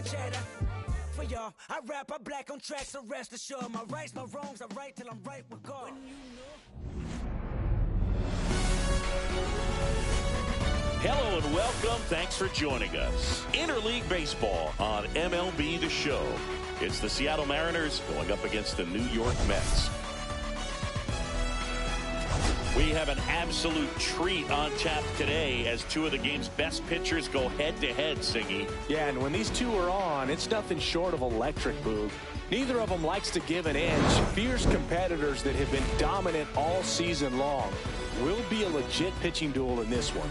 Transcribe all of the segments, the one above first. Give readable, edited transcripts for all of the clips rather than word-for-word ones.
chatter. For y'all, I rap, I black on tracks, so rest assured. My rights, my wrongs, I right till I'm right with God. Hello and welcome. Thanks for joining us. Interleague Baseball on MLB The Show. It's the Seattle Mariners going up against the New York Mets. We have an absolute treat on tap today as two of the game's best pitchers go head-to-head, Singy. Yeah, and when these two are on, it's nothing short of electric, Boog. Neither of them likes to give an inch. Fierce competitors that have been dominant all season long. Will be a legit pitching duel in this one.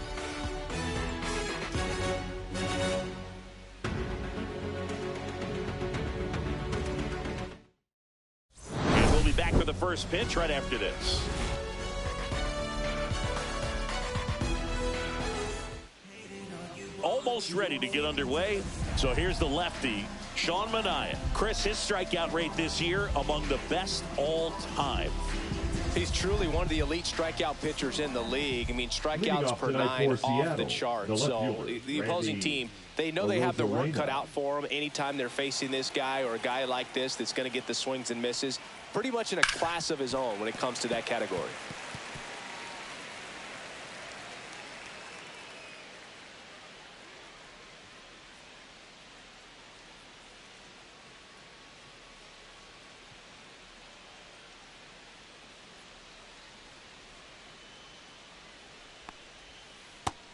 And we'll be back for the first pitch right after this. Almost ready to get underway. So here's the lefty, Sean Manaea. Chris, his strikeout rate this year among the best all time. He's truly one of the elite strikeout pitchers in the league. I mean, strikeouts per 9 off the charts. So the opposing team, they know they have their work cut out for them anytime they're facing this guy or a guy like this that's going to get the swings and misses. Pretty much in a class of his own when it comes to that category.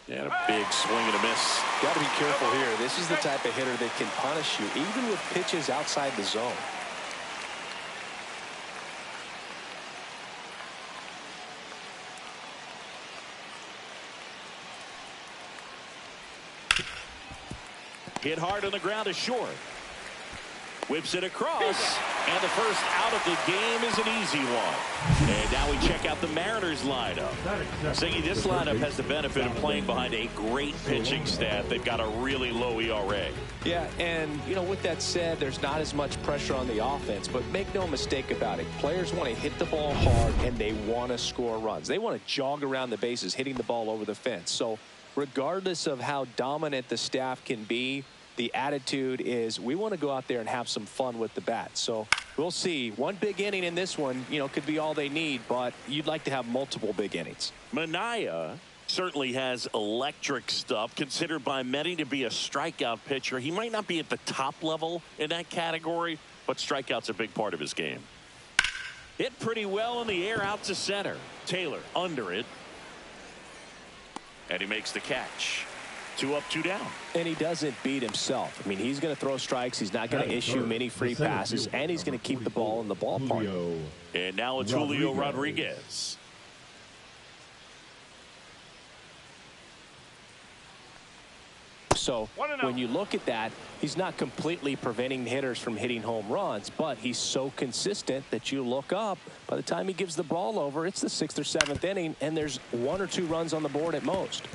And a big swing and a miss. Got to be careful here. This is the type of hitter that can punish you even with pitches outside the zone. Hit hard on the ground to short. Whips it across, and the first out of the game is an easy one. And now we check out the Mariners lineup. Siggy, this lineup has the benefit of playing behind a great pitching staff. They've got a really low ERA. Yeah, and, you know, with that said, there's not as much pressure on the offense, but make no mistake about it. Players want to hit the ball hard, and they want to score runs. They want to jog around the bases, hitting the ball over the fence. So regardless of how dominant the staff can be, the attitude is we want to go out there and have some fun with the bat. So we'll see. One big inning in this one, you know, could be all they need, but you'd like to have multiple big innings. Manaea certainly has electric stuff, considered by many to be a strikeout pitcher. He might not be at the top level in that category, but strikeout's a big part of his game. Hit pretty well in the air out to center. Taylor under it. And he makes the catch. 2 up, 2 down. And he doesn't beat himself. I mean, he's going to throw strikes. He's not going to issue many free passes, and he's going to keep the ball in the ballpark. And now it's Julio Rodriguez. So when you look at that, he's not completely preventing hitters from hitting home runs, but he's so consistent that you look up. By the time he gives the ball over, it's the 6th or 7th inning, and there's 1 or 2 runs on the board at most.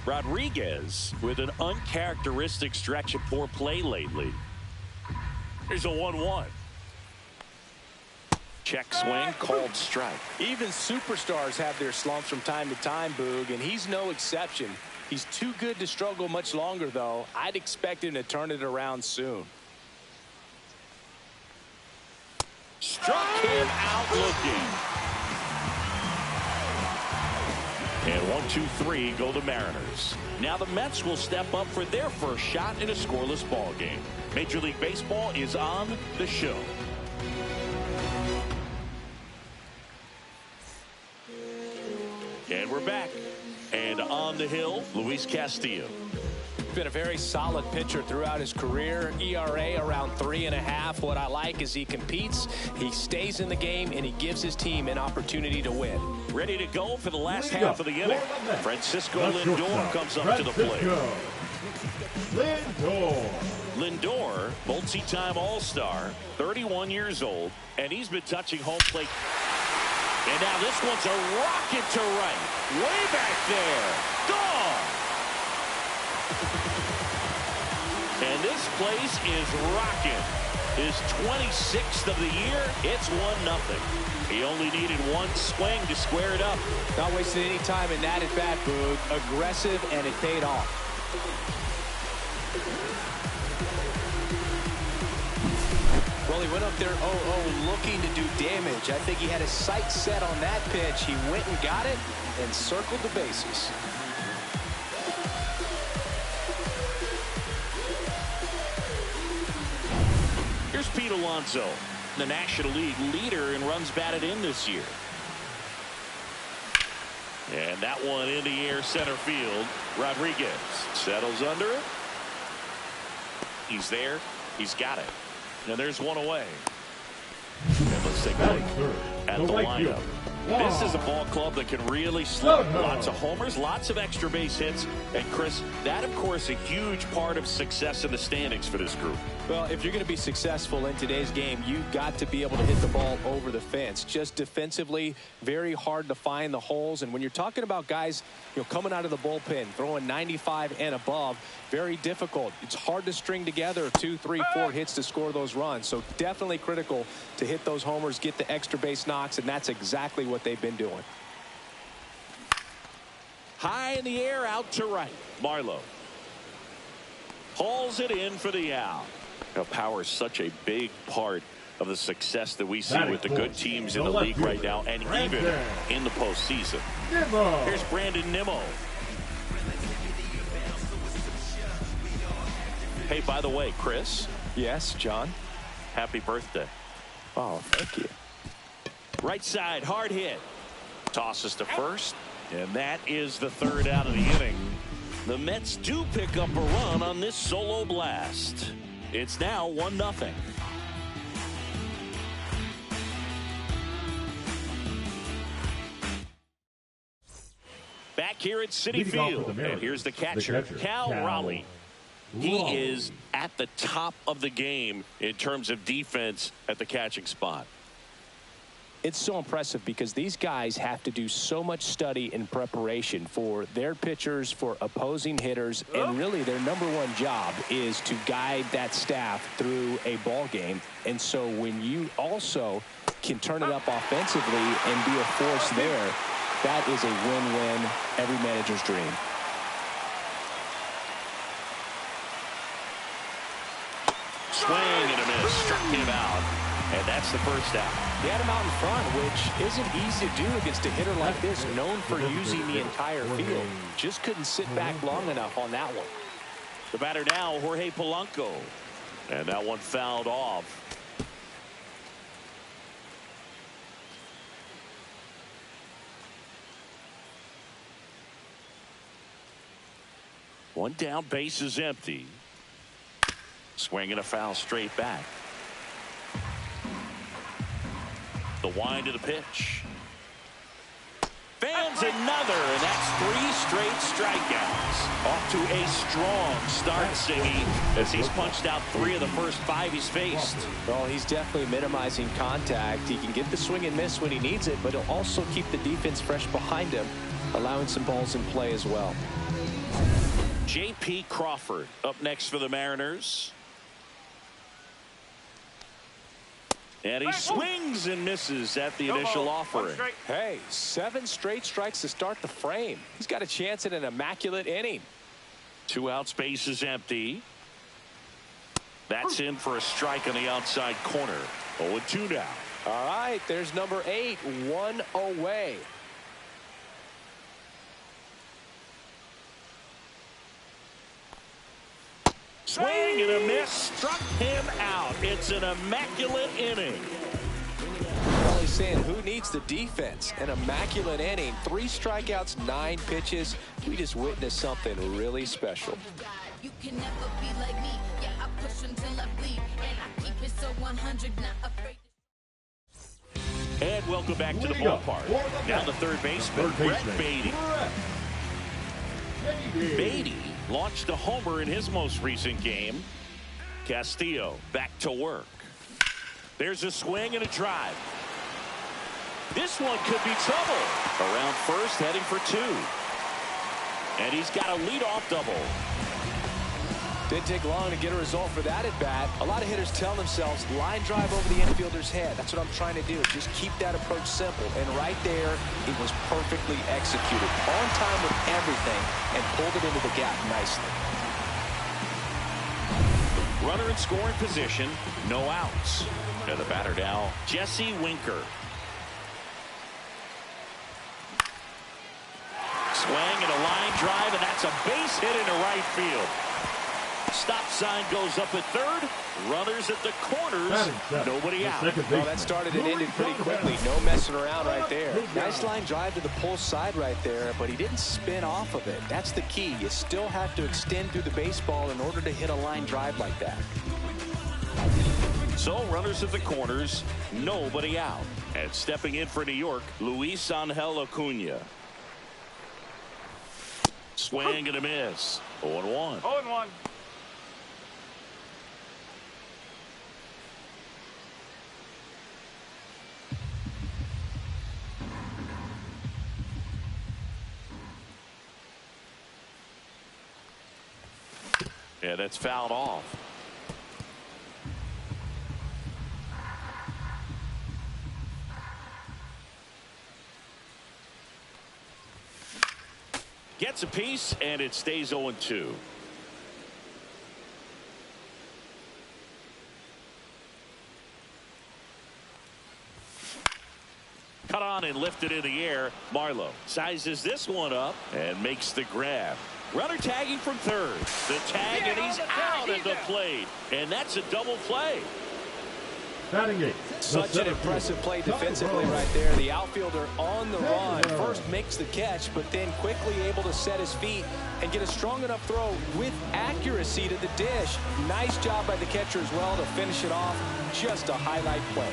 Rodriguez with an uncharacteristic stretch of poor play lately. Here's a 1-1. Check swing, called strike. Even superstars have their slumps from time to time, Boog, and he's no exception. He's too good to struggle much longer, though. I'd expect him to turn it around soon. Struck him out looking. And 1-2-3 go the Mariners. Now the Mets will step up for their first shot in a scoreless ball game. Major League Baseball is on the show. And we're back. And on the hill, Luis Castillo. Been a very solid pitcher throughout his career. ERA around 3.5. What I like is he competes, he stays in the game, and he gives his team an opportunity to win. Ready to go for the last half of the inning. Francisco Lindor comes up to the plate. Lindor, multi-time All-Star, 31 years old, and he's been touching home plate. And now this one's a rocket to right. Way back there. Gone. And this place is rocking. His 26th of the year. It's 1-0. He only needed one swing to square it up. Not wasting any time in that at bat, Boog. Aggressive, and it paid off. Well, he went up there 0-0 looking to do damage. I think he had his sights set on that pitch. He went and got it and circled the bases. Here's Pete Alonso, the National League leader in runs batted in this year. And that one in the air center field. Rodriguez settles under it. He's there. He's got it. And there's one away. And let's take a look at the lineup. This is a ball club that can really slip. Lots of homers, lots of extra base hits. And Chris, that of course a huge part of success in the standings for this group. Well, if you're going to be successful in today's game, you've got to be able to hit the ball over the fence. Just defensively, very hard to find the holes. And when you're talking about guys, coming out of the bullpen, throwing 95 and above, very difficult. It's hard to string together 2, 3, 4 hits to score those runs. So definitely critical to hit those homers, get the extra base knocks, and that's exactly what they've been doing. High in the air, out to right. Marlowe hauls it in for the out. Power is such a big part of the success that we see with the good teams in the league right now, and even in the postseason. Here's Brandon Nimmo. Hey, by the way, Chris. Yes, John. Happy birthday. Oh, thank you. Right side, hard hit. Tosses to first, and that is the third out of the inning. The Mets do pick up a run on this solo blast. It's now 1-0. Back here at Citi Field, and here's the catcher, Cal Raleigh. He is at the top of the game in terms of defense at the catching spot. It's so impressive because these guys have to do so much study and preparation for their pitchers, for opposing hitters, and really their #1 job is to guide that staff through a ball game. And so when you also can turn it up offensively and be a force there, that is a win-win, every manager's dream. Swing and a miss, struck him out. And that's the first out. He had him out in front, which isn't easy to do against a hitter like this, known for using the entire field. Just couldn't sit back long enough on that one. The batter now, Jorge Polanco. And that one fouled off. One down, base is empty. Swing and a foul straight back. The wind of the pitch. Fans another, and that's 3 straight strikeouts. Off to a strong start, Siggy, as he's punched out 3 of the first 5 he's faced. Well, he's definitely minimizing contact. He can get the swing and miss when he needs it, but he'll also keep the defense fresh behind him, allowing some balls in play as well. J.P. Crawford up next for the Mariners. And he swings and misses at the initial offering. Hey, 7 straight strikes to start the frame. He's got a chance at an immaculate inning. 2 outs, base is empty. That's in for a strike on the outside corner. 0-2 now. All right, there's number 8, 1 away. Swing and a miss, struck him out. It's an immaculate inning. Well, he's saying who needs the defense? An immaculate inning. 3 strikeouts, 9 pitches. We just witnessed something really special. You can never be like me. Yeah, I push until I bleed, and I keep it so 100, not afraid. And welcome back to the ballpark. Now the third baseman, Brett Beatty. Beatty launched a homer in his most recent game. Castillo back to work. There's a swing and a drive. This one could be trouble. Around first, heading for 2. And he's got a leadoff double. Didn't take long to get a result for that at bat. A lot of hitters tell themselves, line drive over the infielder's head. That's what I'm trying to do. Just keep that approach simple. And right there, it was perfectly executed. On time with everything, and pulled it into the gap nicely. Runner in scoring position, no outs. And the batter now, Jesse Winker. Swing and a line drive, and that's a base hit into right field. Stop sign goes up at third. Runners at the corners. Nobody out. Well, that started and ended pretty quickly. No messing around right there. Nice line drive to the pull side right there, but he didn't spin off of it. That's the key. You still have to extend through the baseball in order to hit a line drive like that. So runners at the corners, nobody out. And stepping in for New York, Luis Acuna. Swing and a miss. 0-1. 0-1. Yeah, that's fouled off. Gets a piece, and it stays 0-2. Cut on and lifted in the air. Marlowe sizes this one up and makes the grab. Runner tagging from third. The tag, and he's out at the plate. And that's a double play. Such an impressive play defensively right there. The outfielder on the run. First makes the catch, but then quickly able to set his feet and get a strong enough throw with accuracy to the dish. Nice job by the catcher as well to finish it off. Just a highlight play.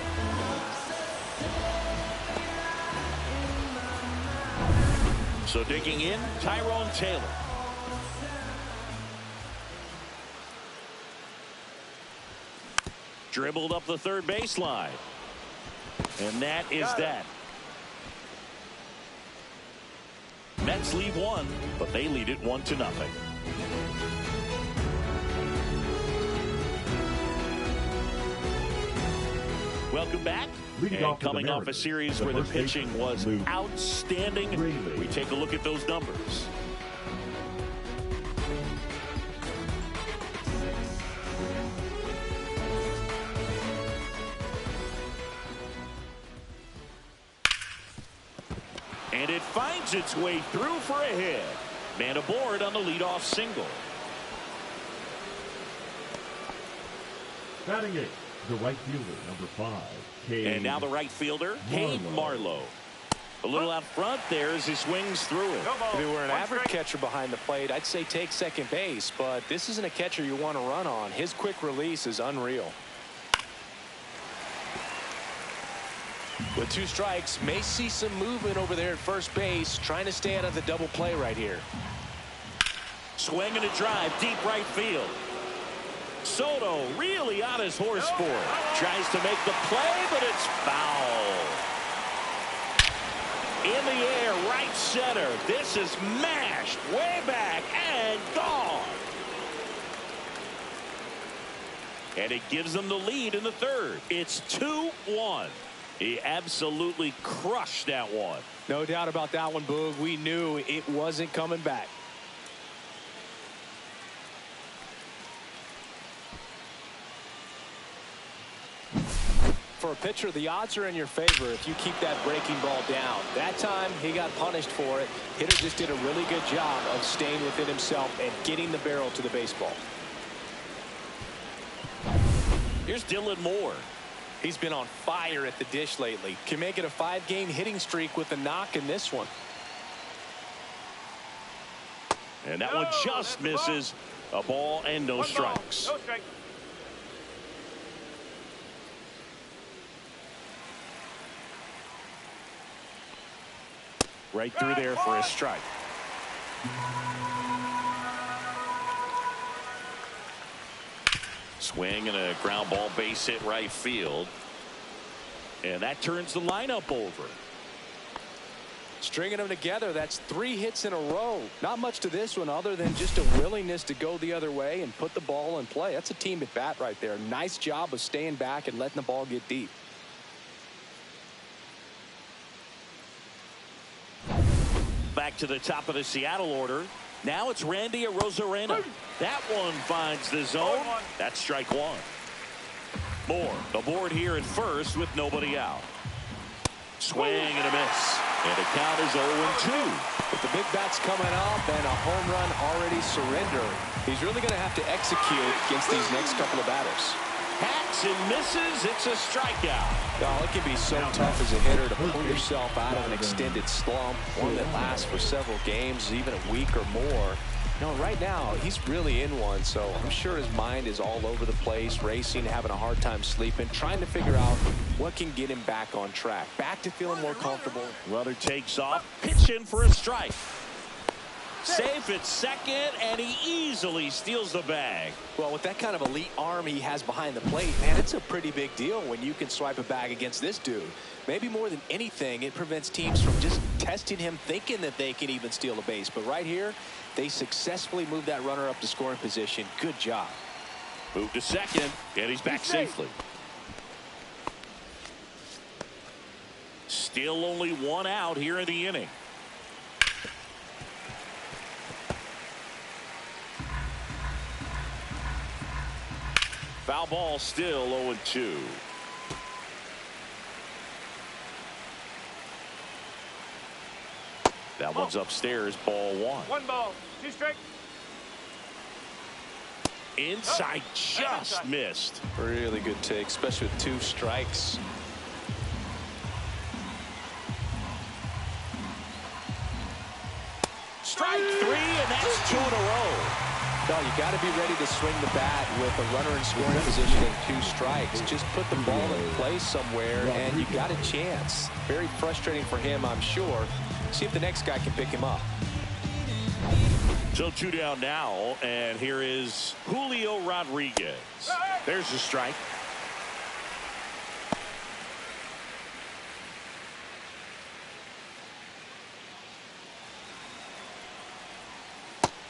So digging in, Tyrone Taylor. Dribbled up the third baseline. And that is that. Mets lead one, but they lead it 1-0. Welcome back. And coming off a series where the pitching was outstanding, we take a look at those numbers. And it finds its way through for a hit. Man aboard on the leadoff single. Batting eighth, the right fielder, number 5. And now the right fielder, Hayden Marlowe. A little out front there as he swings through it. If he were an average catcher behind the plate, I'd say take second base, but this isn't a catcher you want to run on. His quick release is unreal. With 2 strikes, may see some movement over there at first base, trying to stay out of the double play right here. Swing and a drive, deep right field. Soto really on his horse for it. Tries to make the play, but it's foul. In the air, right center. This is mashed way back and gone. And it gives them the lead in the third. It's 2-1. He absolutely crushed that one. No doubt about that one, Boog. We knew it wasn't coming back. For a pitcher, the odds are in your favor if you keep that breaking ball down. That time, he got punished for it. Hitter just did a really good job of staying within himself and getting the barrel to the baseball. Here's Dylan Moore. He's been on fire at the dish lately. Can make it a 5-game hitting streak with a knock in this one. And that one just misses. A ball and no strikes. No strike. Right through there for a strike. Swing and a ground ball base hit right field. And that turns the lineup over. Stringing them together, that's 3 hits in a row. Not much to this one other than just a willingness to go the other way and put the ball in play. That's a team at bat right there. Nice job of staying back and letting the ball get deep. Back to the top of the Seattle order. Now it's Randy Arozarena. That one finds the zone. That's strike one. Moore aboard here at first with nobody out. Swing and a miss. And the count is 0-2. With the big bats coming up and a home run already surrendered, he's really going to have to execute against these next couple of batters. Hacks and misses. It's a strikeout. Oh, it can be so tough as a hitter to pull yourself out of an extended slump, one that lasts for several games, even a week or more. No, right now, he's really in one, so I'm sure his mind is all over the place, racing, having a hard time sleeping, trying to figure out what can get him back on track, back to feeling more comfortable. Runner takes off, pitch in for a strike. Safe at second, and he easily steals the bag. Well, with that kind of elite arm he has behind the plate, man, it's a pretty big deal when you can swipe a bag against this dude. Maybe more than anything, it prevents teams from just testing him, thinking that they can even steal a base. But right here, they successfully moved that runner up to scoring position. Good job. Move to second, and he's back safely. Still only one out here in the inning. Foul ball, still 0-2. That one's upstairs, ball one. 1 ball, 2 strikes. Inside, just missed. Really good take, especially with 2 strikes. Strike 3, and that's 2 in a row. No, you got to be ready to swing the bat with a runner in scoring position and 2 strikes. Just put the ball in place somewhere, and you got a chance. Very frustrating for him, I'm sure. See if the next guy can pick him up. So 2 down now, and here is Julio Rodriguez. There's the strike.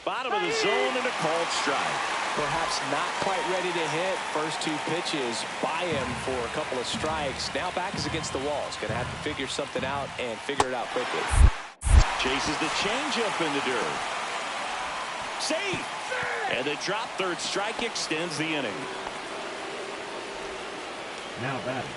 Bottom of the zone and a called strike. Perhaps not quite ready to hit. First 2 pitches by him for a couple of strikes. Now back is against the wall. He's going to have to figure something out and figure it out quickly. Chases the changeup in the dirt. Safe. And the drop third strike extends the inning. Now batting.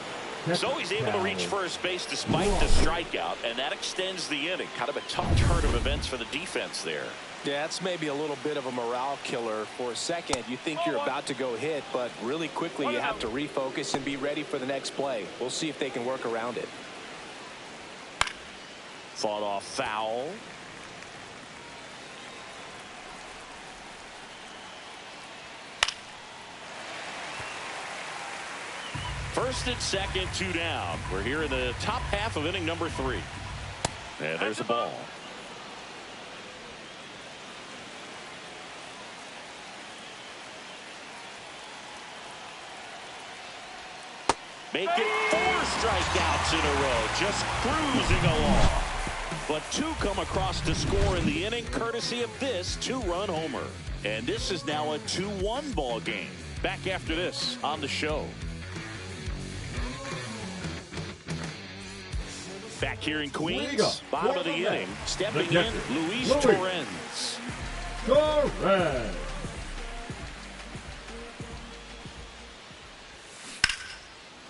So he's able to reach first base despite the strikeout, and that extends the inning. Kind of a tough turn of events for the defense there. Yeah, that's maybe a little bit of a morale killer for a second. You think you're about to go hit, but really quickly you have to refocus and be ready for the next play. We'll see if they can work around it. Fought off foul. First and second, 2 down. We're here in the top half of inning number 3. And there's a ball. Make it 4 strikeouts in a row, just cruising along. But 2 come across to score in the inning, courtesy of this 2-run homer. And this is now a 2-1 ball game. Back after this on the show. Back here in Queens, bottom of the inning, stepping in, Luis Torrens. Torrens.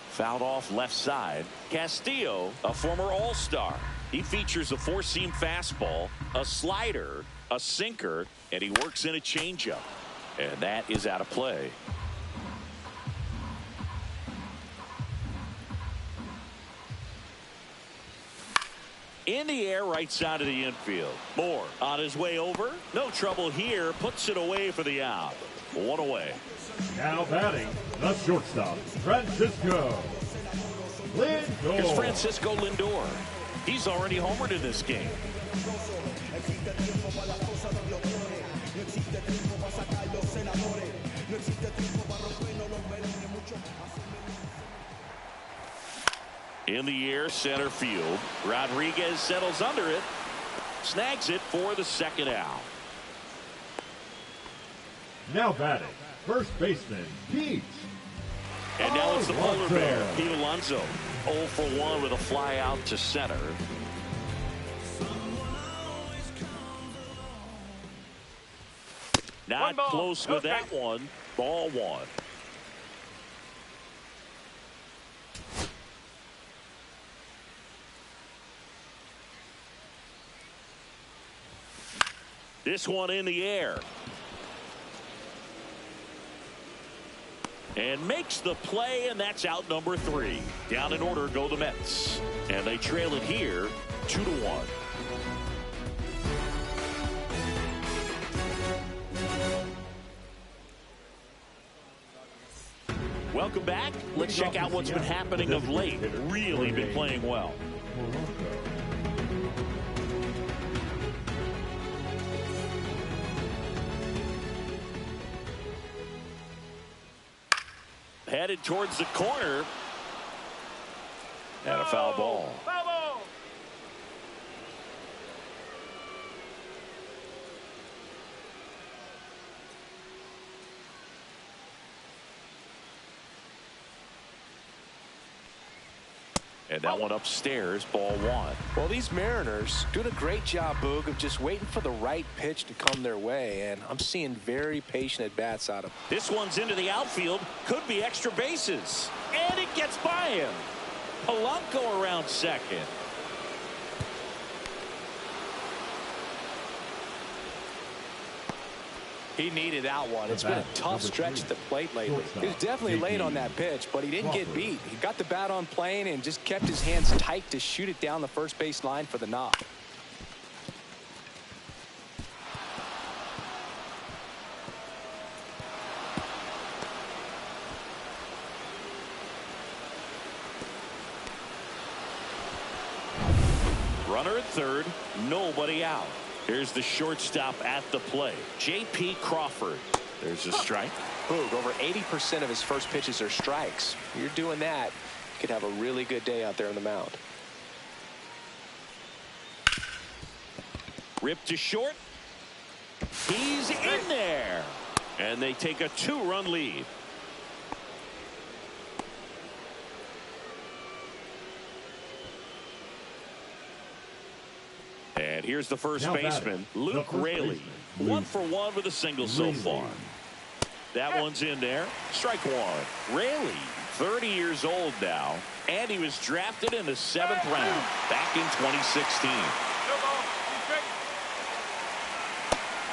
Fouled off left side. Castillo, a former All-Star. He features a 4-seam fastball, a slider, a sinker, and he works in a changeup. And that is out of play. In the air, right side of the infield. Moore on his way over. No trouble here. Puts it away for the out. 1 away. Now batting, the shortstop, Francisco Lindor. Here's Francisco Lindor. He's already homered in this game. In the air, center field. Rodriguez settles under it. Snags it for the second out. Now batting, first baseman, Pete. And now it's the polar bear, Pete Alonso. 0 for 1 with a fly out to center. Not close with that one. Ball one. This one in the air. And makes the play, and that's out number 3. Down in order go the Mets. And they trail it here 2-1. Welcome back. Let's check out what's been happening of late. Really been playing well. Headed towards the corner. And a foul ball. And that one upstairs, ball one. Well, these Mariners doing a great job, Boog, of just waiting for the right pitch to come their way, and I'm seeing very patient at-bats out of them. This one's into the outfield. Could be extra bases. And it gets by him. Polanco around second. He needed that one. It's been a tough stretch at the plate lately. He was definitely late on that pitch, but he didn't get beat. He got the bat on plane and just kept his hands tight to shoot it down the first base line for the knock. Runner at third, nobody out. Here's the shortstop at the plate, J.P. Crawford. There's a strike. Boog, over 80% of his first pitches are strikes. You're doing that, you could have a really good day out there on the mound. Ripped to short. He's in there. And they take a 2-run lead. And here's the first baseman, Luke Raley. 1 for 1 with a single so far. That one's in there. Strike one. Raley, 30 years old now, and he was drafted in the 7th round back in 2016.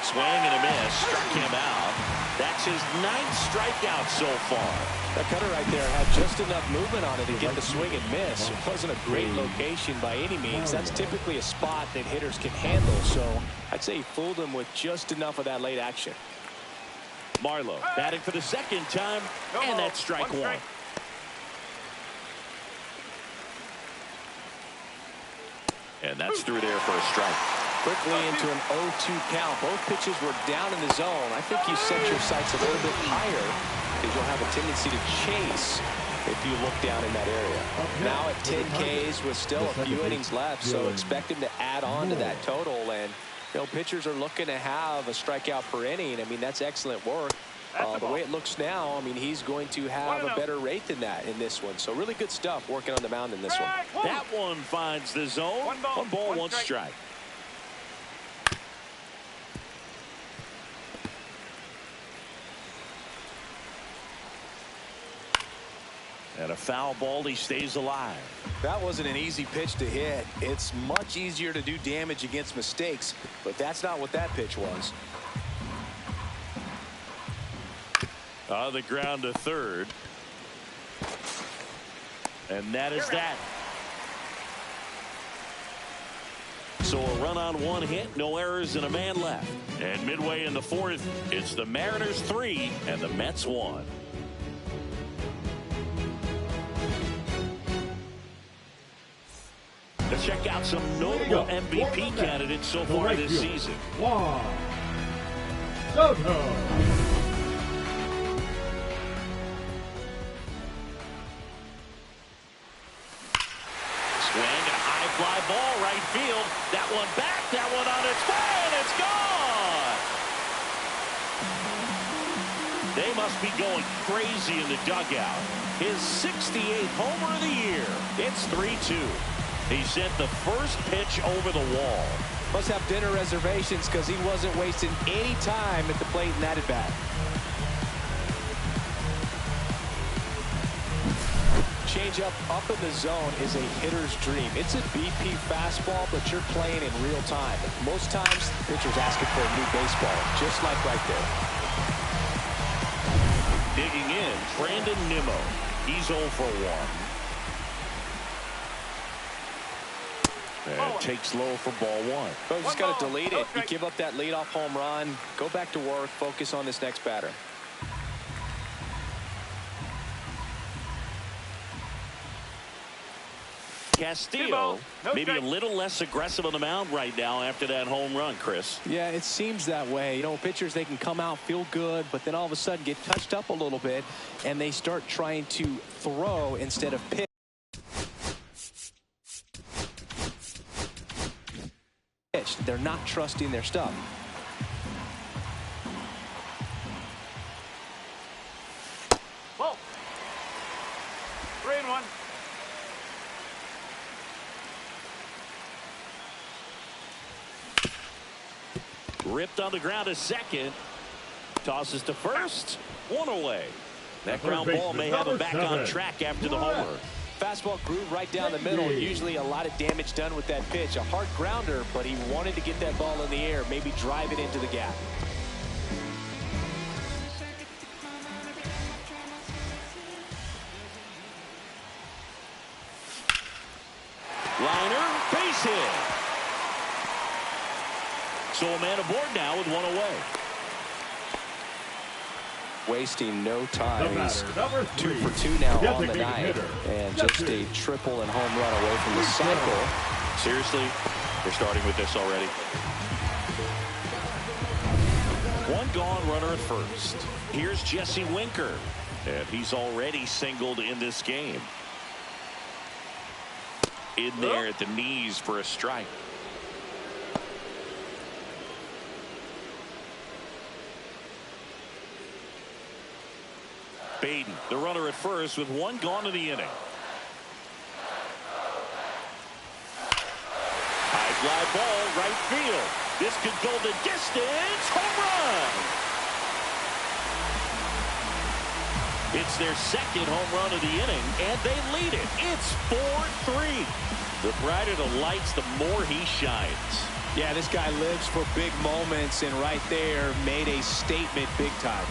Swing and a miss, struck him out. That's his 9th strikeout so far. That cutter right there had just enough movement on it to get the swing and miss. It wasn't a great location by any means. That's typically a spot that hitters can handle. So I'd say he fooled him with just enough of that late action. Marlowe batting for the 2nd time, and that's strike one. And that's through there for a strike. Quickly into an 0-2 count. Both pitches were down in the zone. I think you set your sights a little bit higher because you'll have a tendency to chase if you look down in that area. Now at 10 Ks with still a few innings left, so expect him to add on to that total. And you know, pitchers are looking to have a strikeout per inning. I mean, that's excellent work. The way it looks now, I mean, he's going to have a better rate than that in this one. So really good stuff working on the mound in this one. That one finds the zone. One ball, one strike. And a foul ball, he stays alive. That wasn't an easy pitch to hit. It's much easier to do damage against mistakes, but that's not what that pitch was. On the ground to third. And that is that. So a run on one hit, no errors, and a man left. And midway in the 4th, it's the Mariners 3 and the Mets 1. Let's check out some notable MVP candidates so far this season. Juan Soto. Swing and a high fly ball right field. That one back, that one on its way, and it's gone. They must be going crazy in the dugout. His 68th homer of the year. It's 3-2. He sent the first pitch over the wall. Must have dinner reservations because he wasn't wasting any time at the plate in that at-bat. Changeup up in the zone is a hitter's dream. It's a BP fastball, but you're playing in real time. Most times, the pitcher's asking for a new baseball, just like right there. Digging in, Brandon Nimmo. He's 0 for 1. And takes low for ball 1. So you just got to delete it. You give up that leadoff home run, go back to work, focus on this next batter. Castillo maybe a little less aggressive on the mound right now after that home run, Chris. Yeah, it seems that way. You know, pitchers, they can come out, feel good, but then all of a sudden get touched up a little bit, and they start trying to throw instead of pitch. They're not trusting their stuff. Whoa. 3-1. Ripped on the ground to second. Tosses to first. 1 away. That ground ball may have him back on track after the homer. Fastball grew right down the middle. Usually a lot of damage done with that pitch. A hard grounder, but he wanted to get that ball in the air, maybe drive it into the gap. Liner, base hit. So a man aboard now with 1 away. Wasting no time. He's 2 for 2 now on the night, and just a triple and home run away from the cycle. Seriously, we're starting with this already. 1 gone, runner at first. Here's Jesse Winker, and he's already singled in this game. In there at the knees for a strike. Baden, the runner at first with 1 gone in the inning. High fly ball, right field. This could go the distance. Home run. It's their 2nd home run of the inning, and they lead it. It's 4-3. The brighter the lights, the more he shines. Yeah, this guy lives for big moments, and right there made a statement big time.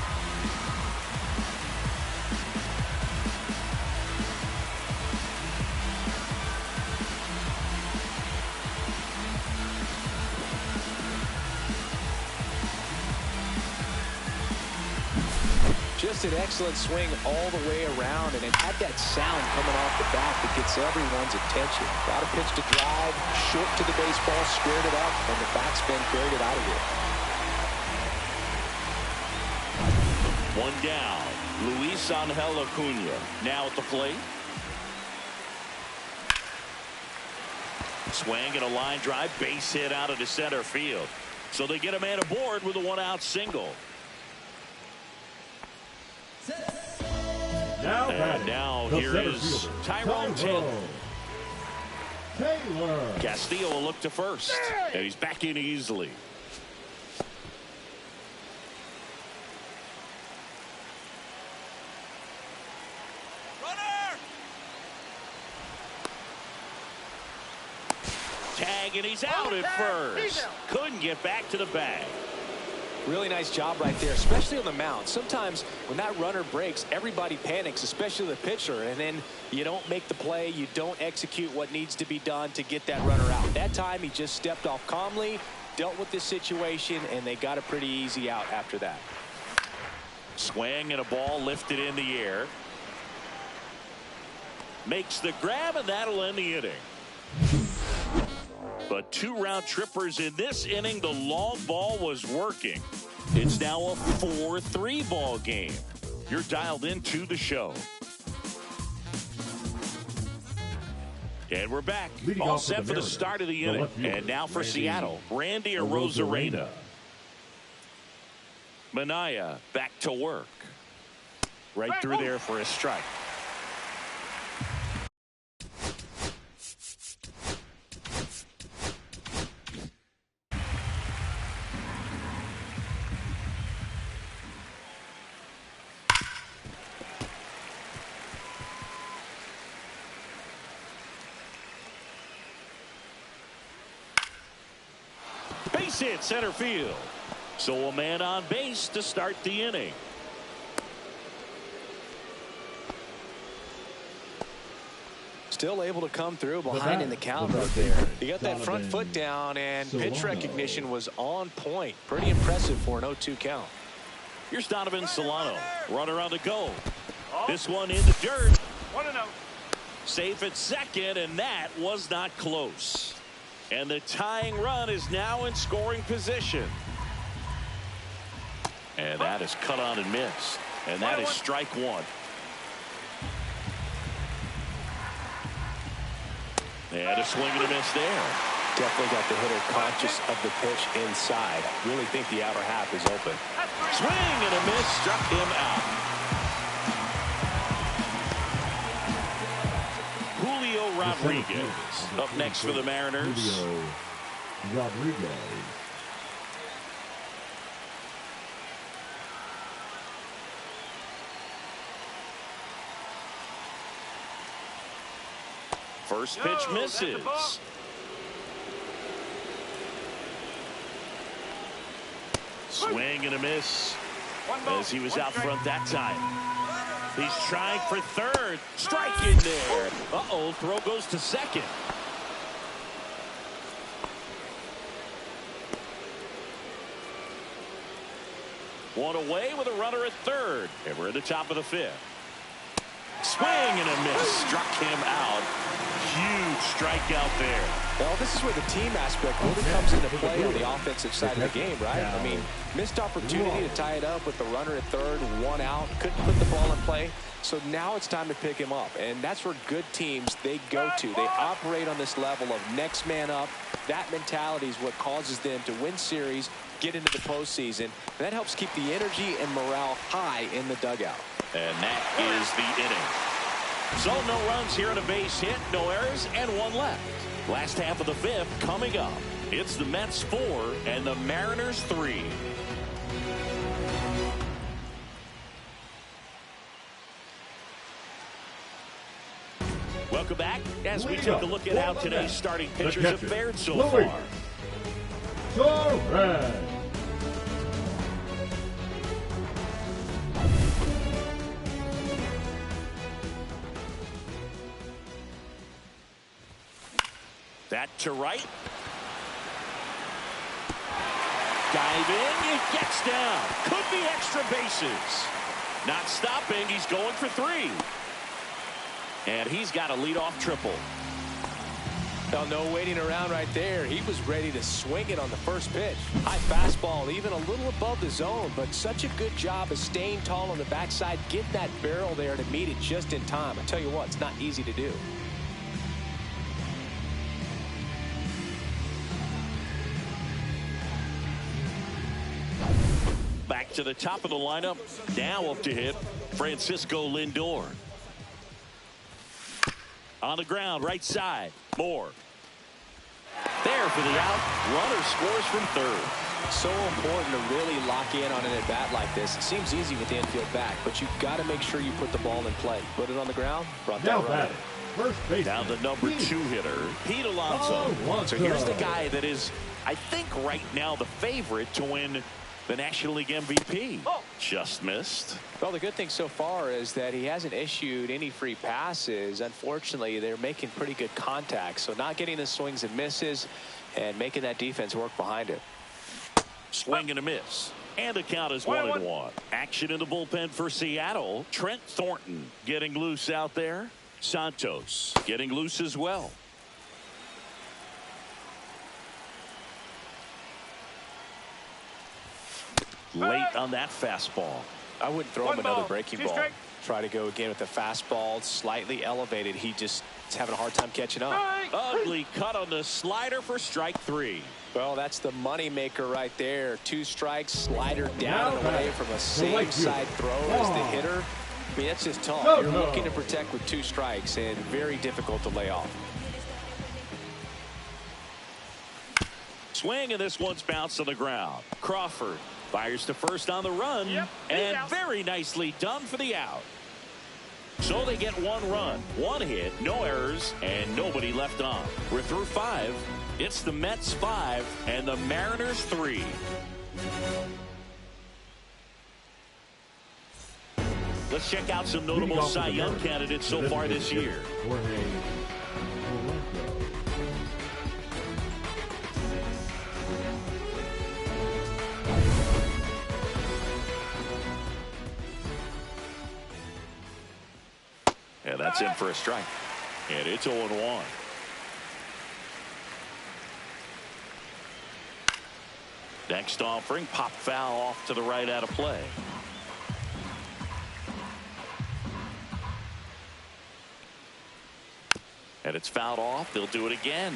Just an excellent swing all the way around, and it had that sound coming off the bat that gets everyone's attention. Got a pitch to drive, short to the baseball, squared it up, and the backspin carried it out of here. 1 down. Luis Acuna now at the plate. Swing and a line drive, base hit out of the center field. So they get a man aboard with a 1-out single. Now here is Tyrone Taylor. Castillo will look to first, and he's back in easily. Runner! Tag, and he's out at first. Couldn't get back to the bag. Really nice job right there, especially on the mound. Sometimes when that runner breaks, everybody panics, especially the pitcher, and then you don't make the play, you don't execute what needs to be done to get that runner out. That time he just stepped off calmly, dealt with this situation, and they got a pretty easy out after that. Swing and a ball lifted in the air. Makes the grab, and that'll end the inning. But 2 round trippers in this inning. The long ball was working. It's now a 4-3 ball game. You're dialed into the show. And we're back. All set for the start of the inning. And now for Seattle, Randy Arozarena. Manaea back to work. Right through there for a strike. hit center field. So a man on base to start the inning. Still able to come through behind in the count right there. He got that front foot down, and pitch recognition was on point. Pretty impressive for an 0-2 count. Here's Donovan Solano. Runner on the go. This one in the dirt. 1-0. Safe at second, and that was not close. And the tying run is now in scoring position. And that is cut on and missed. And that is strike one. And a swing and a miss there. Definitely got the hitter conscious of the pitch inside. Really think the outer half is open. Swing and a miss, struck him out. Julio Rodriguez up next for the Mariners. Julio Rodriguez. First pitch misses. Swing and a miss as he was out front that time. He's trying for third. Strike in there. Uh-oh, throw goes to second. One away with a runner at third. And we're at the top of the fifth. Swing and a miss. Struck him out. Huge strikeout there. Well, this is where the team aspect really comes into play on the offensive side of the game, right? I mean, missed opportunity to tie it up with the runner at third, one out, couldn't put the ball in play. So now it's time to pick him up, and that's where good teams, they go to. They operate on this level of next man up. That mentality is what causes them to win series, get into the postseason, and that helps keep the energy and morale high in the dugout. And that is the inning. So no runs here and a base hit, no errors, and one left. Last half of the fifth coming up. It's the Mets 4 and the Mariners 3. Welcome back as we take a look at how today's starting pitchers have fared so far. Torres. That to right. Diving, it gets down. Could be extra bases. Not stopping, he's going for three. And he's got a leadoff triple. Well, no waiting around right there. He was ready to swing it on the first pitch. High fastball, even a little above the zone, but such a good job of staying tall on the backside. Get that barrel there to meet it just in time. I tell you what, it's not easy to do. Back to the top of the lineup. Now up to hit Francisco Lindor. On the ground, right side. Moore. There for the out. Runner scores from third. So important to really lock in on an at-bat like this. It seems easy with the infield back, but you've got to make sure you put the ball in play. Put it on the ground, brought that run. First base. Now the number 2 hitter, Pete Alonso. So here's the guy that is, I think, right now the favorite to win the National League MVP. Just missed. Well, the good thing so far is that he hasn't issued any free passes. Unfortunately, they're making pretty good contact. So not getting the swings and misses and making that defense work behind it. Swing and a miss. And the count is 1-1. Action in the bullpen for Seattle. Trent Thornton getting loose out there. Santos getting loose as well. Late on that fastball. I wouldn't throw him another breaking ball. Try to go again with the fastball, slightly elevated. He just is having a hard time catching up. Ugly cut on the slider for strike 3. Well, that's the money maker right there. 2 strikes, slider down and away from a safe side throw as the hitter. I mean, that's just tough. You're looking to protect with 2 strikes and very difficult to lay off. Swing, and this one's bounced on the ground. Crawford fires to first on the run, and very nicely done for the out. So they get 1 run, 1 hit, no errors, and nobody left on. We're through 5 It's the Mets 5 and the Mariners 3. Let's check out some notable Cy Young candidates so far this year. And that's in for a strike. And it's 0-1. Next offering, pop foul off to the right out of play. And it's fouled off. They'll do it again.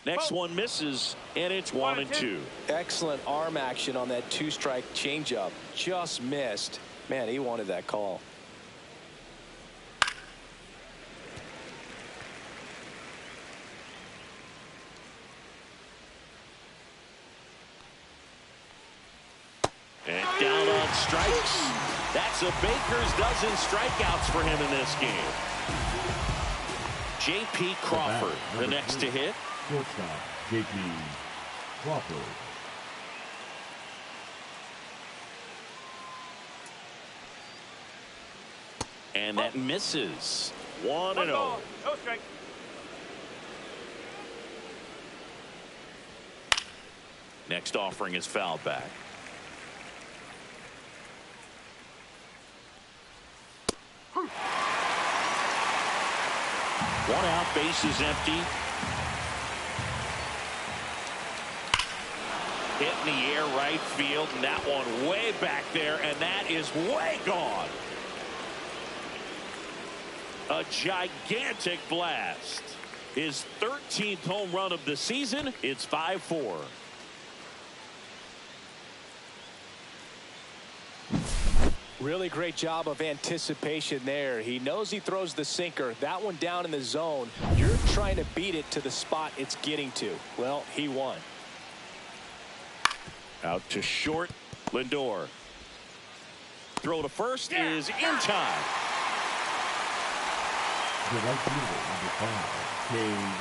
Next one misses, and it's 1-2. Excellent arm action on that two-strike changeup. Just missed. Man, he wanted that call. And down on strikes. That's a baker's dozen strikeouts for him in this game. J.P. Crawford, the next to hit. Shortstop, J.P. Crawford. And that misses. 1-0. No strike. Next offering is fouled back. One out, base is empty. Hit in the air, right field, and that one way back there, and that is way gone. A gigantic blast. His 13th home run of the season. It's 5-4. Really great job of anticipation there. He knows he throws the sinker. That one down in the zone. You're trying to beat it to the spot it's getting to. Well, he won. Out to short, Lindor. Throw to first is in time. The right fielder, number 5, Cade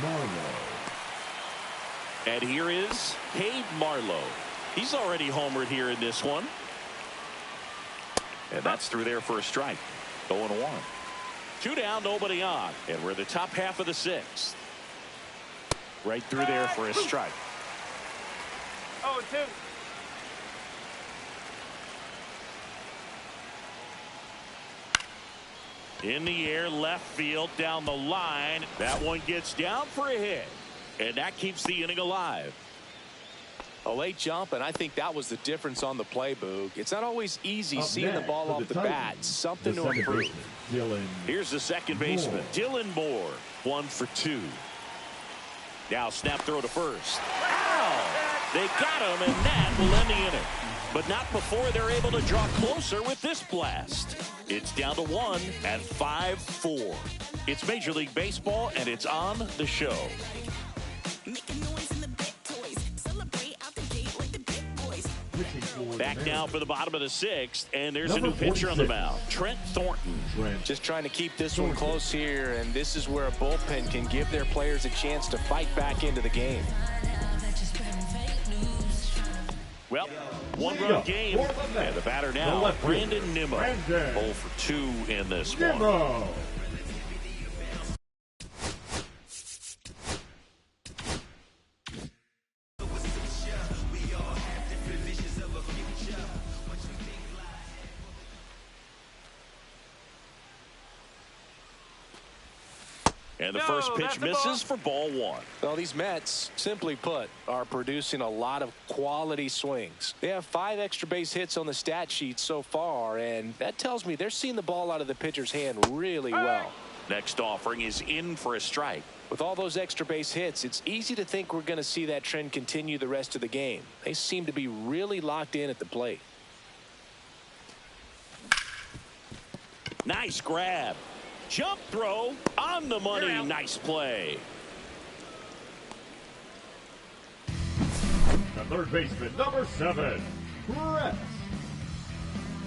Marlowe. And here is Cade Marlowe. He's already homered here in this one. And that's through there for a strike. 0-1. 2 down, nobody on. And we're the top half of the 6th. Right through there for a strike. 0-2. In the air, left field, down the line. That one gets down for a hit. And that keeps the inning alive. A late jump, and I think that was the difference on the play, Boog. It's not always easy seeing the ball off the bat. Something to improve. Here's the second baseman, Dylan Moore. 1 for 2. Now snap throw to first. Ow! They got him, and that will end the inning. But not before they're able to draw closer with this blast. It's down to 1 at 5-4. It's Major League Baseball, and it's on the show. Back now for the bottom of the 6th, and there's a new pitcher on the mound, Trent Thornton. Just trying to keep this one close here, and this is where a bullpen can give their players a chance to fight back into the game. Well, one-run game, and the batter now, Brandon Nimmo. 0 for 2 in this one. And the first pitch misses for ball 1. Well, these Mets, simply put, are producing a lot of quality swings. They have 5 extra base hits on the stat sheet so far, and that tells me they're seeing the ball out of the pitcher's hand really well. Next offering is in for a strike. With all those extra base hits, it's easy to think we're going to see that trend continue the rest of the game. They seem to be really locked in at the plate. Nice grab. Jump throw on the money. Nice play. The third baseman, number 7, Brett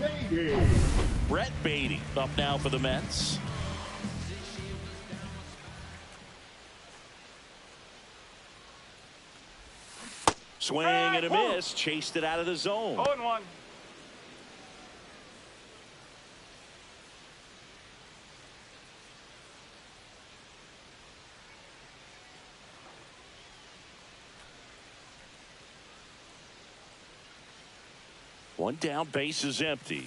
Beatty. Brett Beatty up now for the Mets. Swing and a miss. Chased it out of the zone. 0-1. One down, base is empty.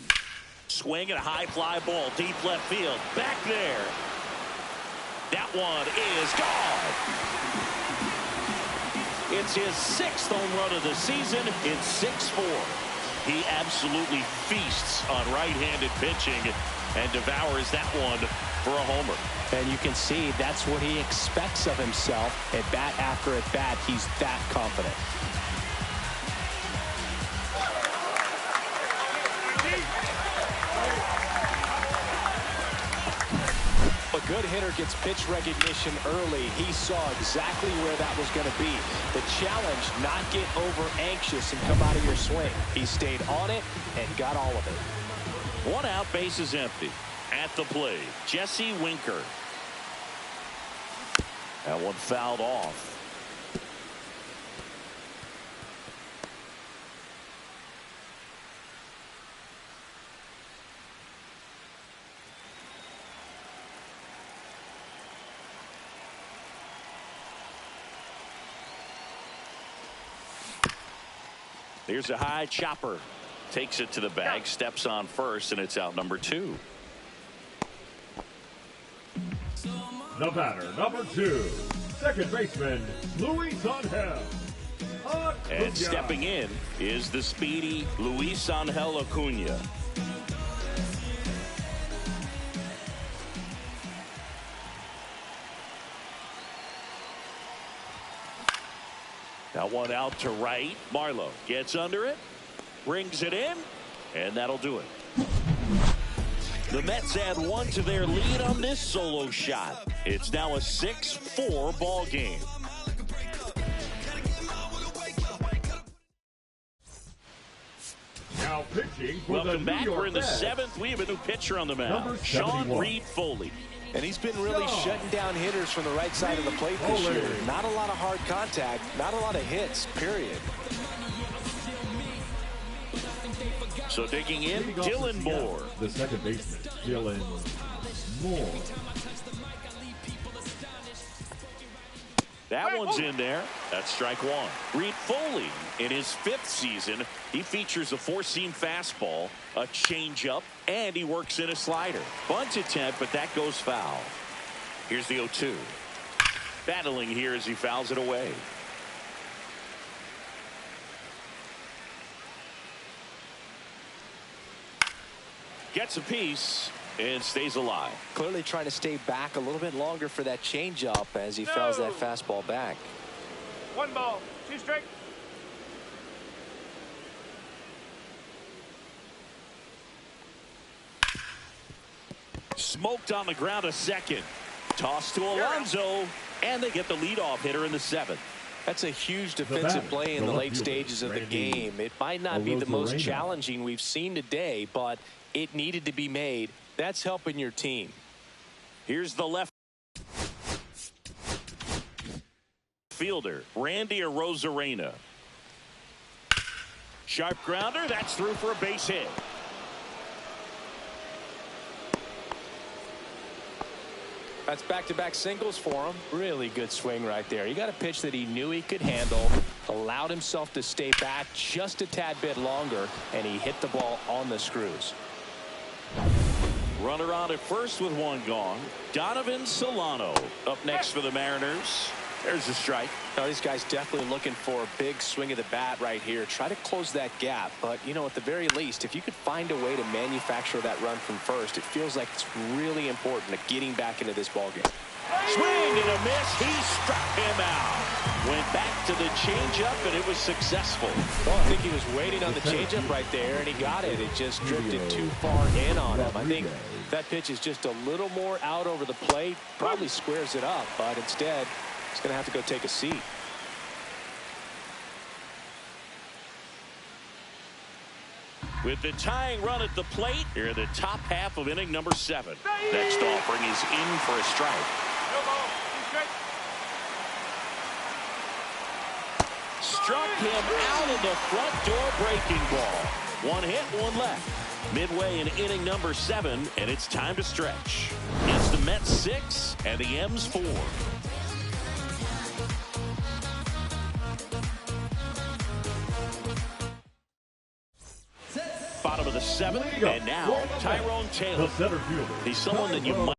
Swing and a high fly ball, deep left field. Back there. That one is gone. It's his 6th home run of the season. It's 6-4. He absolutely feasts on right-handed pitching and devours that one for a homer. And you can see that's what he expects of himself. At bat after at bat, he's that confident. A good hitter gets pitch recognition early. He saw exactly where that was going to be. The challenge, not get over anxious and come out of your swing. He stayed on it and got all of it. 1 out, base is empty. At the plate, Jesse Winker. That one fouled off. Here's a high chopper. Takes it to the bag, steps on first, and it's out number 2. The batter, number 2, second baseman, Luis Castillo. And stepping in is the speedy Luis Acuna. That one out to right. Marlowe gets under it, brings it in, and that'll do it. The Mets add 1 to their lead on this solo shot. It's now a 6-4 ball game. Now pitching for Welcome the back. New York We're in the Mets. 7th. We have a new pitcher on the mound. Number Sean 71. Reed Foley. And he's been really shutting down hitters from the right side of the plate this year. Not a lot of hard contact, not a lot of hits, period. So digging in, Dylan Moore. The second baseman, Dylan Moore. That one's in there. That's strike 1. Reed Foley, in his 5th season, he features a 4-seam fastball, a changeup, and he works in a slider. Bunt attempt, but that goes foul. Here's the 0-2. Battling here as he fouls it away. Gets a piece and stays alive. Clearly trying to stay back a little bit longer for that changeup as he fouls that fastball back. 1 ball, 2 strikes. Smoked on the ground, a second. Toss to Alonso, and they get the leadoff hitter in the 7th. That's a huge defensive play in the late stages of the game. It might not be the most challenging we've seen today, but it needed to be made. That's helping your team. Here's the left fielder, Randy Arozarena. Sharp grounder, that's through for a base hit. That's back-to-back singles for him. Really good swing right there. He got a pitch that he knew he could handle, allowed himself to stay back just a tad bit longer, and he hit the ball on the screws. Runner on at first with 1 gone. Donovan Solano up next for the Mariners. There's a strike. Now, these guys definitely looking for a big swing of the bat right here. Try to close that gap. But, you know, at the very least, if you could find a way to manufacture that run from first, it feels like it's really important to getting back into this ballgame. Swing and a miss. He struck him out. Went back to the changeup, and it was successful. Well, I think he was waiting on the changeup right there, and he got it. It just drifted too far in on him. I think that pitch is just a little more out over the plate. Probably squares it up, but instead, he's going to have to go take a seat. With the tying run at the plate, here in the top half of inning number 7. Next offering is in for a strike. No ball. 2 strikes. Struck him out of the front door breaking ball. 1 hit, 1 left. Midway in inning number 7, and it's time to stretch. It's the Mets 6 and the M's 4. Bottom of the 7th, and now Tyrone Taylor. He's someone that you might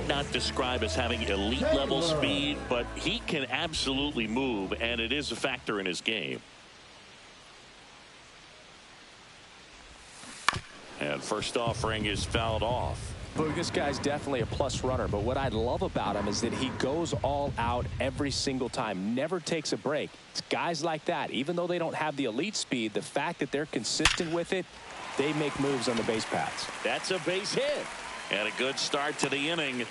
not describe as having elite level speed, but he can absolutely move, and it is a factor in his game. And first offering is fouled off. But this guy's definitely a plus runner, but what I love about him is that he goes all out every single time, never takes a break. It's guys like that, even though they don't have the elite speed, the fact that they're consistent with it, they make moves on the base paths. That's a base hit, and a good start to the inning.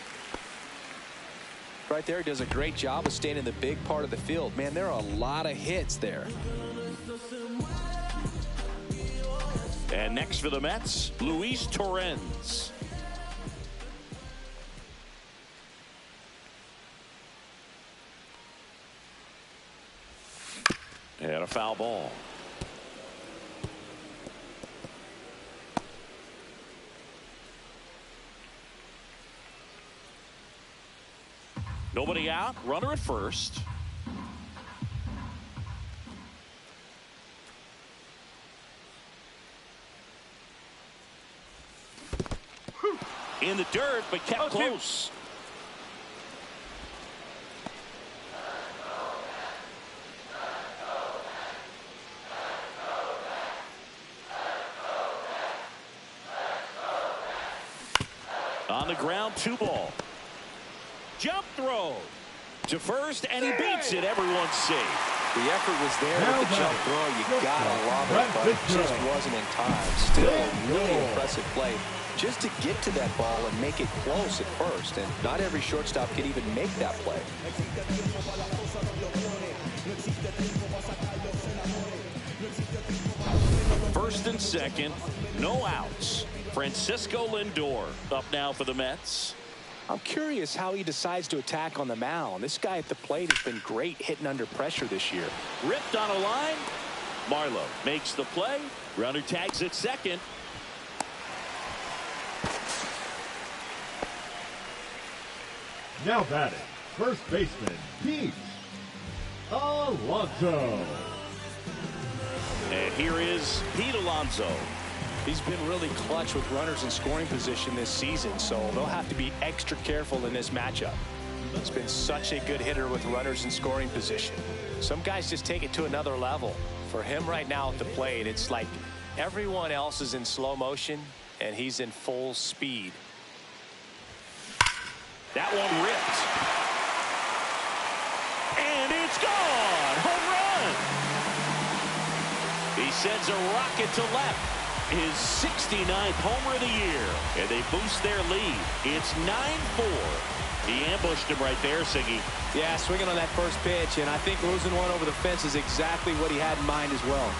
Right there, he does a great job of staying in the big part of the field. Man, there are a lot of hits there. And next for the Mets, Luis Torrens. And a foul ball. Nobody out. Runner at first. In the dirt, but kept close. On the ground, 2 ball. Jump throw to first, and he beats it. Everyone's safe. The effort was there with the jump throw. You gotta love it, but it just wasn't in time. Still a really impressive play just to get to that ball and make it close at first. And not every shortstop can even make that play. First and second, no outs. Francisco Lindor up now for the Mets. I'm curious how he decides to attack on the mound. This guy at the plate has been great hitting under pressure this year. Ripped on a line. Marlowe makes the play. Runner tags at second. Now batting, first baseman Pete Alonso. And here is Pete Alonso. He's been really clutch with runners in scoring position this season, so they'll have to be extra careful in this matchup. He's been such a good hitter with runners in scoring position. Some guys just take it to another level. For him right now at the plate, it's like everyone else is in slow motion and he's in full speed. That one ripped. And it's gone. Home run. He sends a rocket to left. His 69th homer of the year. And they boost their lead. It's 9-4. He ambushed him right there, Siggy. Yeah, swinging on that first pitch, and I think losing one over the fence is exactly what he had in mind as well.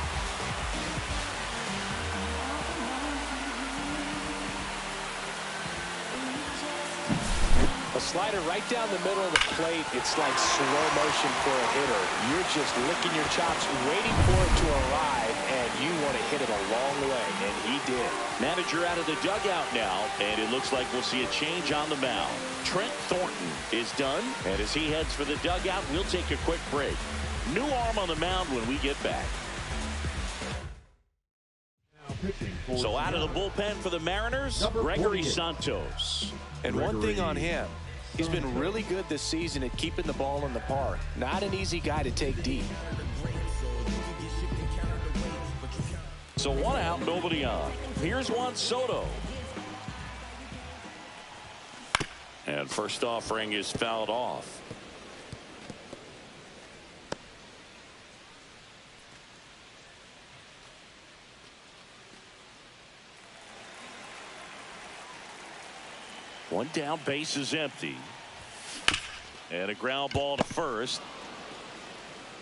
A slider right down the middle of the plate. It's like slow motion for a hitter. You're just licking your chops, waiting for it to arrive, and you want to hit it a long way, and he did. Manager out of the dugout now, and it looks like we'll see a change on the mound. Trent Thornton is done, and as he heads for the dugout, we'll take a quick break. New arm on the mound when we get back. So out of the bullpen for the Mariners, Gregory Santos. And one thing on him, he's been really good this season at keeping the ball in the park. Not an easy guy to take deep. So 1 out, nobody on. Here's Juan Soto. And first offering is fouled off. One down, base is empty. And a ground ball to first.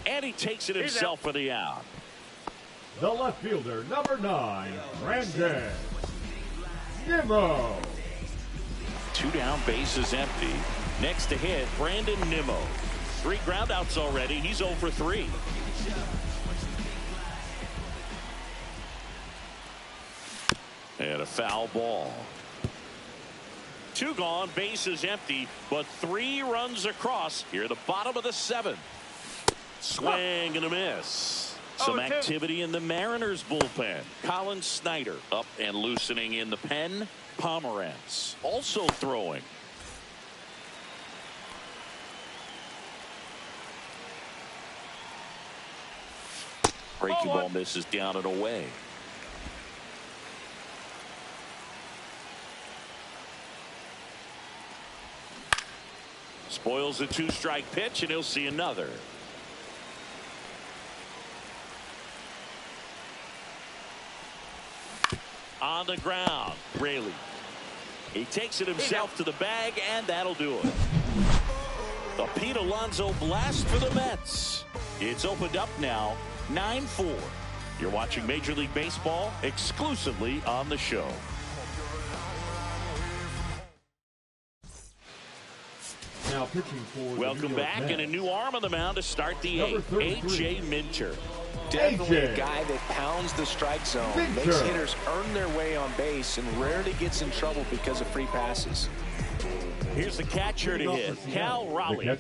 And he takes it himself for the out. The left fielder, number 9, Brandon Nimmo. 2 down, bases empty. Next to hit, Brandon Nimmo. 3 groundouts already. He's 0 for 3. And a foul ball. 2 gone, bases empty, but 3 runs across. Here at the bottom of the 7th. Swing and a miss. Some activity in the Mariners bullpen. Colin Snyder up and loosening in the pen. Pomerantz also throwing. Breaking ball misses down and away. Spoils a 2-strike pitch, and he'll see another. On the ground, Raley. He takes it himself to the bag, and that'll do it. The Pete Alonso blast for the Mets. It's opened up now, 9-4. You're watching Major League Baseball exclusively on the show. Now pitching for Welcome back, and a new arm on the mound to start the 8th. A.J. Minter. Definitely a guy that pounds the strike zone, makes hitters earn their way on base, and rarely gets in trouble because of free passes. Here's the catcher to hit, Cal Raleigh.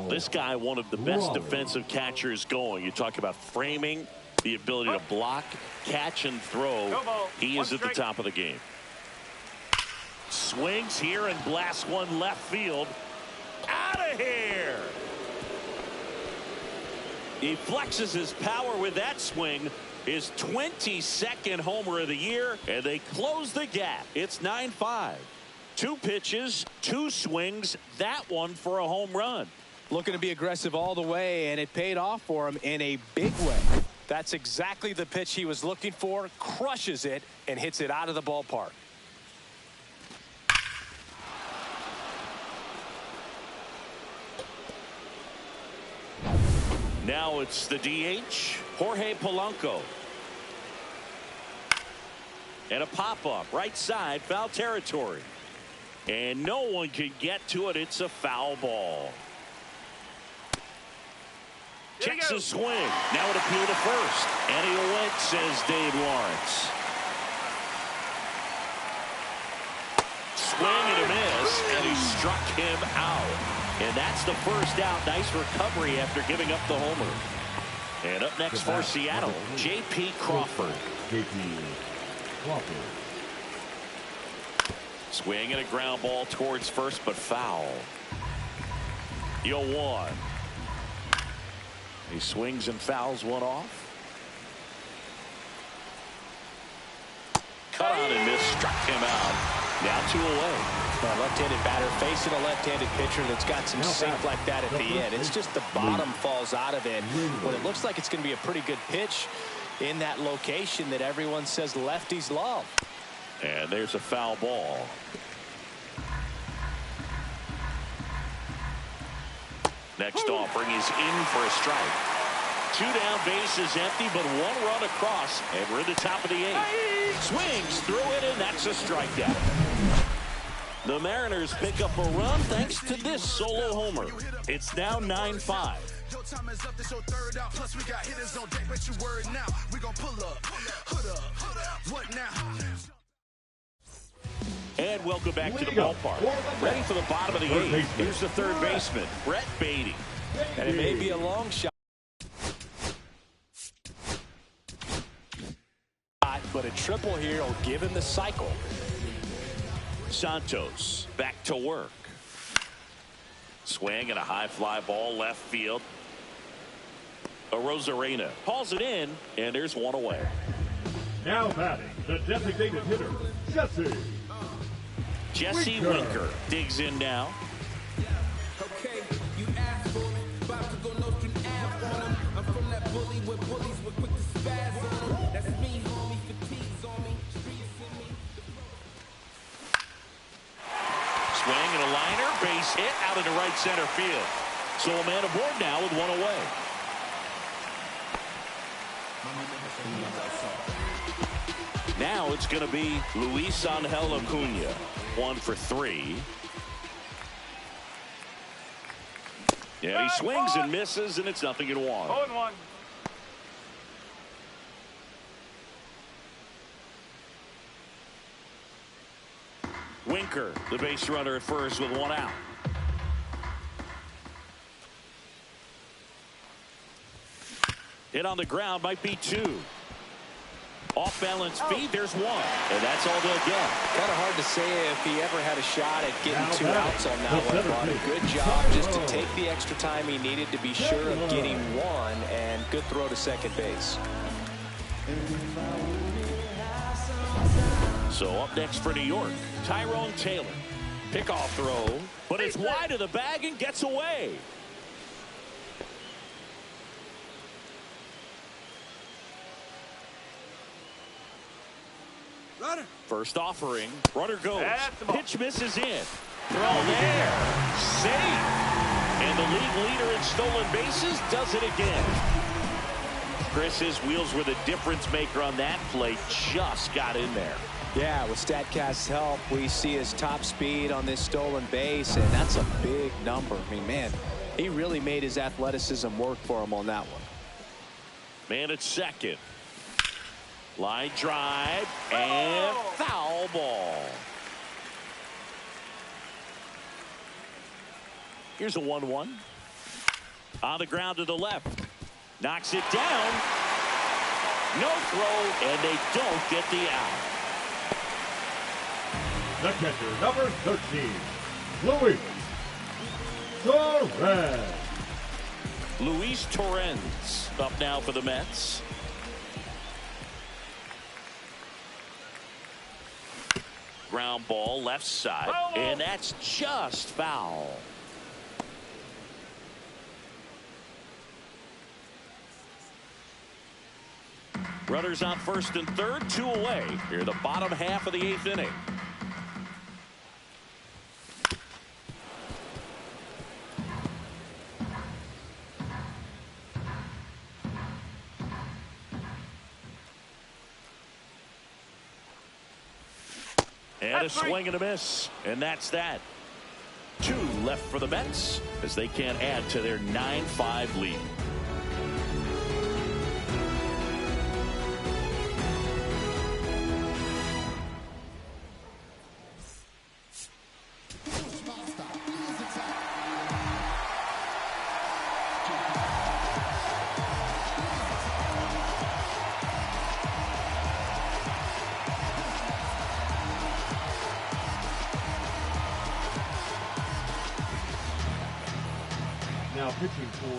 This guy, one of the best defensive catchers going. You talk about framing, the ability to block, catch, and throw. He is at the top of the game. Swings here and blasts one left field. Out of here. He flexes his power with that swing. His 22nd homer of the year, and they close the gap. It's 9-5. 2 pitches, 2 swings, that one for a home run. Looking to be aggressive all the way, and it paid off for him in a big way. That's exactly the pitch he was looking for. Crushes it and hits it out of the ballpark. Now it's the DH, Jorge Polanco. And a pop-up, right side, foul territory. And no one can get to it. It's a foul ball. Checks his swing. Now it appeal to first. And he went, says Dave Lawrence. Swing and a miss, and he struck him out. And that's the first out. Nice recovery after giving up the homer. And up next for Seattle, J.P. Crawford. Swing and a ground ball towards first, but foul. 0-1. He swings and fouls one off. Cut on and miss, struck him out. Now 2 away. A left-handed batter facing a left-handed pitcher that's got some sink like that at the end. It's just the bottom falls out of it when it looks like it's going to be a pretty good pitch in that location that everyone says lefties love. And there's a foul ball. Next offering is in for a strike. 2 down, bases empty, but 1 run across, and we're at the top of the 8th. Swings through it, and that's a strikeout. The Mariners pick up a run thanks to this solo homer. It's now 9-5. Your time is up, this your 3rd out. Plus we got hitters on deck, bet you word now. We gon' pull up, hood up, what now? And welcome back to the ballpark. Ready for the bottom of the 8th. Here's the 3rd baseman, Brett Beatty. And it may be a long shot, but a triple here will give him the cycle. Santos back to work. Swing and a high fly ball left field. Arozarena hauls it in, and there's 1 away. Now batting, the designated hitter, Jesse Winker digs in now. Okay, you asked for it. About to go no string ab on him. I'm from that bully where bullies were quick to spaz on him. That's me, homie. Fatigues on me. Streets in me. Swing and a liner, base hit out into right center field. So a man aboard now with 1 away. Now it's going to be Luis Acuna. 1 for 3. Yeah, he swings and misses, and it's 0-1. 0-1. Winker, the base runner at first with 1 out. Hit on the ground, might be 2. Off balance feet, there's 1. And that's all they'll get. Kind of hard to say if he ever had a shot at getting 2 outs on that one, but a good job just to take the extra time he needed to be sure of getting 1, and good throw to second base. So up next for New York, Tyrone Taylor. Pickoff throw, but it's wide of the bag and gets away. Runner. First offering, runner goes. Pitch misses in. Throw there. Safe. And the league leader in stolen bases does it again. Chris, his wheels were the difference maker on that play. Just got in there. Yeah, with StatCast's help, we see his top speed on this stolen base, and that's a big number. I mean, man, he really made his athleticism work for him on that one. Man at second. Line drive and foul ball. Here's a 1-1. On the ground to the left. Knocks it down. No throw, and they don't get the out. The catcher, number 13, Luis Torrens. Luis Torrens up now for the Mets. Ground ball left side, and that's just foul. Runners on first and third, 2 away. Here the bottom half of the 8th inning. And a swing and a miss, and that's that. 2 left for the Mets as they can't add to their 9-5 lead.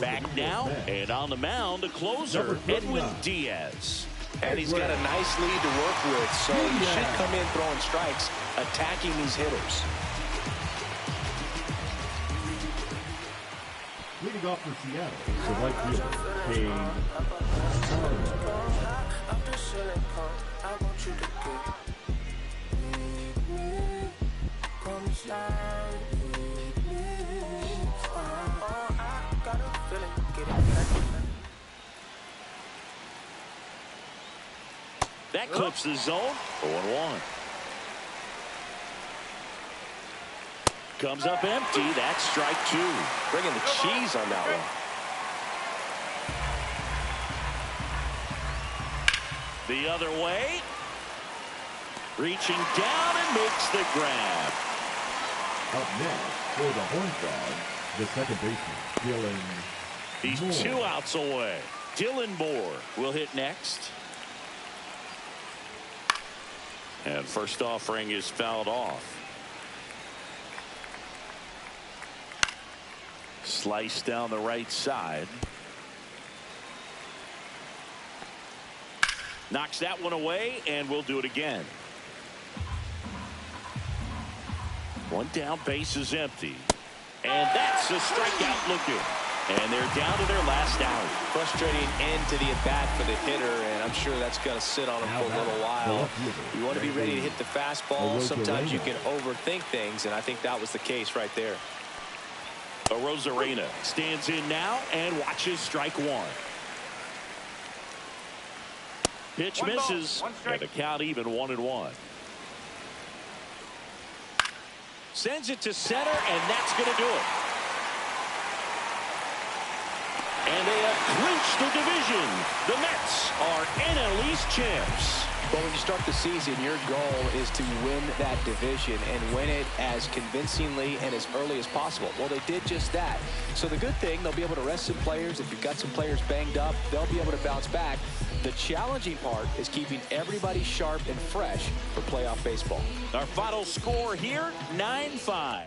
Back now, and on the mound, the closer, Edwin Diaz. And he's got a nice lead to work with, so he should come in throwing strikes, attacking these hitters. Leading off for Seattle, the right fielder, Cade. That clips the zone. 0-1. Comes up empty. That's strike 2. Bringing the cheese on that one. The other way. Reaching down and makes the grab. Up next for the Horned Frogs, the second baseman, Dylan He's Moore. 2 outs away. Dylan Moore will hit next. And first offering is fouled off. Slice down the right side. Knocks that one away, and we'll do it again. 1 down, base is empty. And that's a strikeout looking. And they're down to their last out. Frustrating end to the at-bat for the hitter, and I'm sure that's going to sit on him for a little while. You want to be ready to hit the fastball. Sometimes you can overthink things, and I think that was the case right there. Rosarena stands in now and watches strike 1. Pitch One ball, misses. one strike. And the count even 1-1. Sends it to center, and that's going to do it. And they have clinched the division. The Mets are NL East champs. Well, when you start the season, your goal is to win that division and win it as convincingly and as early as possible. Well, they did just that. So the good thing, they'll be able to rest some players. If you've got some players banged up, they'll be able to bounce back. The challenging part is keeping everybody sharp and fresh for playoff baseball. Our final score here, 9-5.